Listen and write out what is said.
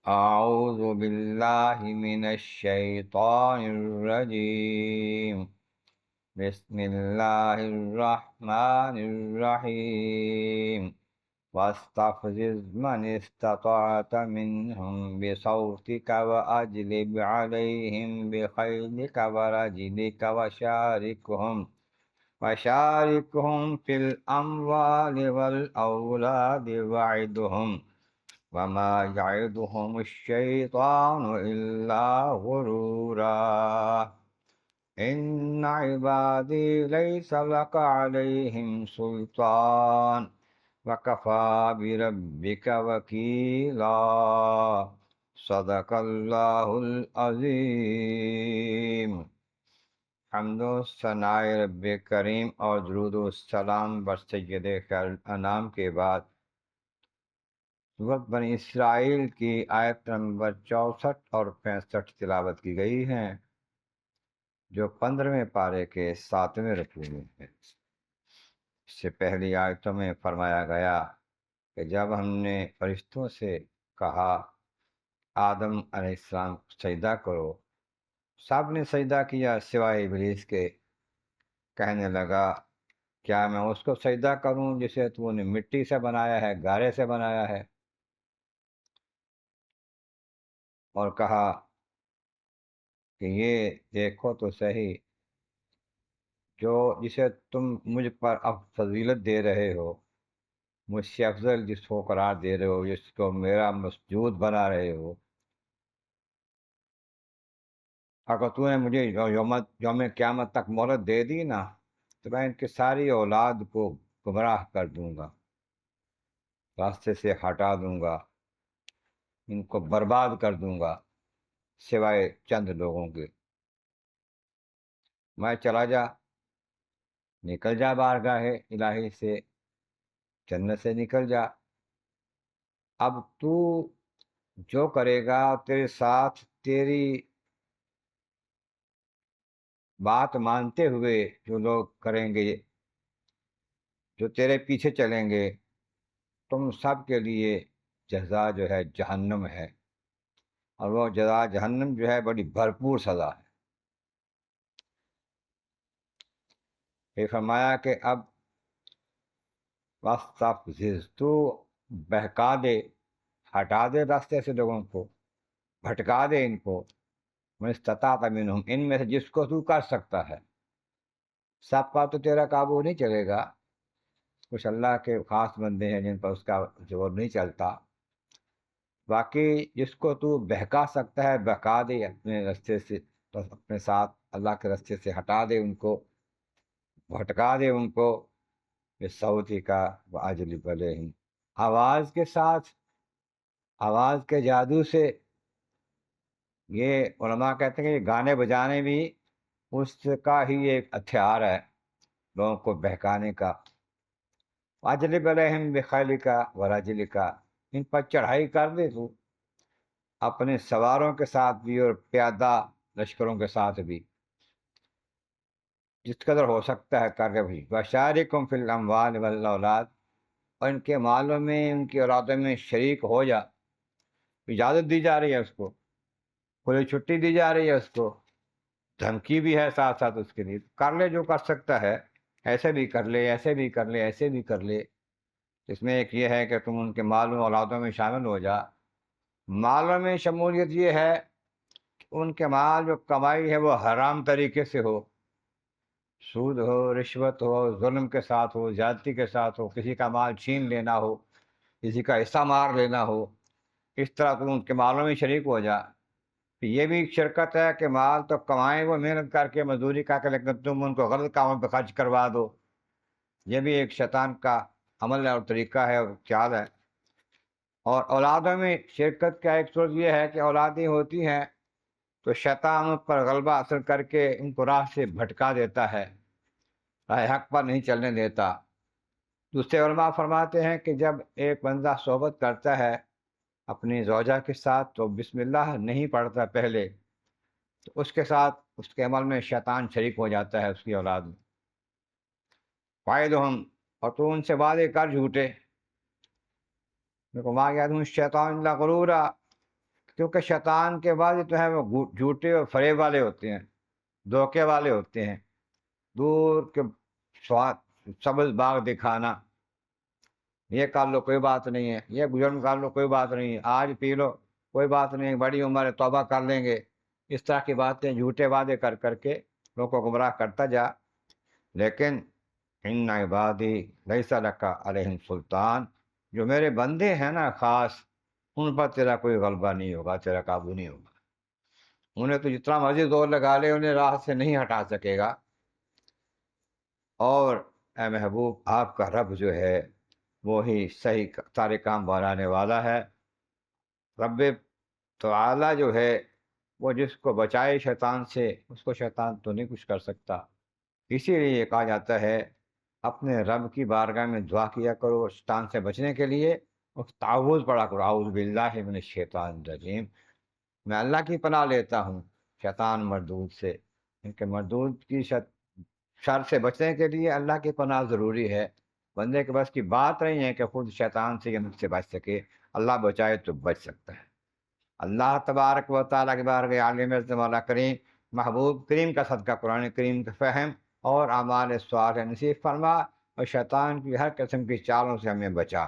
أعوذ بالله من الشيطان الرجيم. بسم الله الرحمن الرحيم. واستفزز من استطعت منهم بصوتك وأجلب عليهم بخيلك ورجلك وشاركهم في الأموال والأولاد وعدهم وما يعدهم الشيطان إلا غرورا. إن عبادي ليس لك عليهم سلطان وكفى بربك وكيلا. صدق اللہ العظیم. حمد و ثناء رب کریم اور درود و السلام بر سید خیر الانام کے بعد سورۃ بنی اسرائیل کی آیت نمبر 64 اور 65 تلاوت کی گئی ہیں، جو 15ویں پارے کے 7ویں رکوع میں ہے۔ اس سے پہلی آیتوں میں فرمایا گیا کہ جب ہم نے فرشتوں سے کہا آدم علیہ السلام کو سجدہ کرو، سب نے سجدہ کیا سوائے ابلیس کے۔ کہنے لگا کیا میں اس کو سجدہ کروں جسے تو نے مٹی سے بنایا ہے، گارے سے بنایا ہے؟ اور کہا کہ یہ دیکھو تو صحیح، جسے تم مجھ پر اب فضیلت دے رہے ہو، مجھ سے افضل جس کو قرار دے رہے ہو، جس کو میرا مسجود بنا رہے ہو، اگر تو نے مجھے یوم قیامت تک مہلت دے دی نا تو میں ان کی ساری اولاد کو گمراہ کر دوں گا، راستے سے ہٹا دوں گا، ان کو برباد کر دوں گا سوائے چند لوگوں کے۔ میں چلا جا، نکل جا بارگاہ الہی سے، جنت سے نکل جا۔ اب تو جو کرے گا تیرے ساتھ تیری بات مانتے ہوئے جو لوگ کریں گے، جو تیرے پیچھے چلیں گے، تم سب کے لیے جزا جو ہے جہنم ہے، اور وہ جزا جہنم جو ہے بڑی بھرپور سزا ہے۔ یہ فرمایا کہ اب وَاسْتَفْزِزْ، تو بہکا دے، ہٹا دے راستے سے لوگوں کو، بھٹکا دے ان کو، من استطاعت منہم، ان میں سے جس کو تو کر سکتا ہے۔ سب کا تو تیرا قابو نہیں چلے گا، کچھ اللہ کے خاص بندے ہیں جن پر اس کا زور نہیں چلتا، باقی جس کو تو بہکا سکتا ہے بہکا دے اپنے راستے سے، اپنے ساتھ اللہ کے راستے سے ہٹا دے ان کو، بھٹکا دے ان کو، بصوتی کا وَأَجْلِبْ عَلَيْهِمْ، آواز کے ساتھ، آواز کے جادو سے۔ یہ علماء کہتے ہیں کہ یہ گانے بجانے بھی اس کا ہی ایک ہتھیار ہے لوگوں کو بہکانے کا۔ وَأَجْلِبْ عَلَيْهِمْ بِخَيْلِكَ وَرَجِلِكَ، ان پر چڑھائی کر دے تو اپنے سواروں کے ساتھ بھی اور پیادہ لشکروں کے ساتھ بھی، جس قدر ہو سکتا ہے کر کے بھی۔ وَشَارِكْهُمْ فِي الْأَمْوَالِ وَالْأَوْلَادِ، اور ان کے مالوں میں، ان کی اولادوں میں شریک ہو جا۔ اجازت دی جا رہی ہے اس کو، کھلی چھٹی دی جا رہی ہے اس کو، دھمکی بھی ہے ساتھ ساتھ اس کے لیے، کر لے جو کر سکتا ہے، ایسے بھی کر لے، ایسے بھی کر لے، ایسے بھی کر لے۔ اس میں ایک یہ ہے کہ تم ان کے مالوں اولادوں میں شامل ہو جا۔ مالوں میں شمولیت یہ ہے کہ ان کے مال جو کمائی ہے وہ حرام طریقے سے ہو، سود ہو، رشوت ہو، ظلم کے ساتھ ہو، زیادتی کے ساتھ ہو، کسی کا مال چھین لینا ہو، کسی کا حصہ مار لینا ہو، اس طرح تم ان کے مالوں میں شریک ہو جا۔ یہ بھی ایک شرکت ہے کہ مال تو کمائیں وہ محنت کر کے، مزدوری کر کے، لیکن تم ان کو غلط کاموں پہ خرچ کروا دو۔ یہ بھی ایک شیطان کا عمل ہے اور طریقہ ہے اور چال ہے۔ اور اولادوں میں شرکت کا ایک صورت یہ ہے کہ اولادیں ہوتی ہیں تو شیطان ان پر غلبہ حاصل کر کے ان کو راہ سے بھٹکا دیتا ہے، راہ حق پر نہیں چلنے دیتا۔ دوسرے علماء فرماتے ہیں کہ جب ایک بندہ صحبت کرتا ہے اپنی زوجہ کے ساتھ تو بسم اللہ نہیں پڑھتا پہلے، تو اس کے ساتھ اس کے عمل میں شیطان شریک ہو جاتا ہے اس کی اولاد میں۔ فائدہم، اور تو ان سے وعدے کر جھوٹے، دیکھو ما یعدہم الشیطان الا غرورا، کیونکہ شیطان کے بعد تو ہے وہ جھوٹے اور فریب والے ہوتے ہیں، دھوکے والے ہوتے ہیں، دور کے سواد سبز باغ دکھانا، یہ کر لو کوئی بات نہیں ہے، یہ بزرگ کر لو کوئی بات نہیں ہے، آج پی لو کوئی بات نہیں ہے، بڑی عمر ہے توبہ کر لیں گے، اس طرح کی باتیں جھوٹے وعدے کر کر کے لوگوں کو گمراہ کرتا جا۔ لیکن ان عبادی لیس لک علیہم سلطان، جو میرے بندے ہیں نا خاص، ان پر تیرا کوئی غلبہ نہیں ہوگا، تیرا قابو نہیں ہوگا، انہیں تو جتنا مرضی زور لگا لے انہیں راہ سے نہیں ہٹا سکے گا۔ اور اے محبوب آپ کا رب جو ہے وہی صحیح سارے کام بنانے والا ہے۔ رب تعالی جو ہے وہ جس کو بچائے شیطان سے، اس کو شیطان تو نہیں کچھ کر سکتا۔ اسی لیے یہ کہا جاتا ہے اپنے رب کی بارگاہ میں دعا کیا کرو شیطان سے بچنے کے لیے، اور تعوذ پڑھا کرو، اعوذ باللہ من الشیطان الرجیم، میں اللہ کی پناہ لیتا ہوں شیطان مردود سے، کیونکہ مردود کی شر سے بچنے کے لیے اللہ کی پناہ ضروری ہے۔ بندے کے بس کی بات نہیں ہے کہ خود شیطان سے یا مجھ سے بچ سکے، اللہ بچائے تو بچ سکتا ہے۔ اللہ تبارک و تعالیٰ کے بارگاہ عالم عظم والا کریم محبوب کریم کا صدقہ قرآن کریم کا فہم اور اعمال صالح نصیب فرما، اور شیطان کی ہر قسم کی چالوں سے ہمیں بچا۔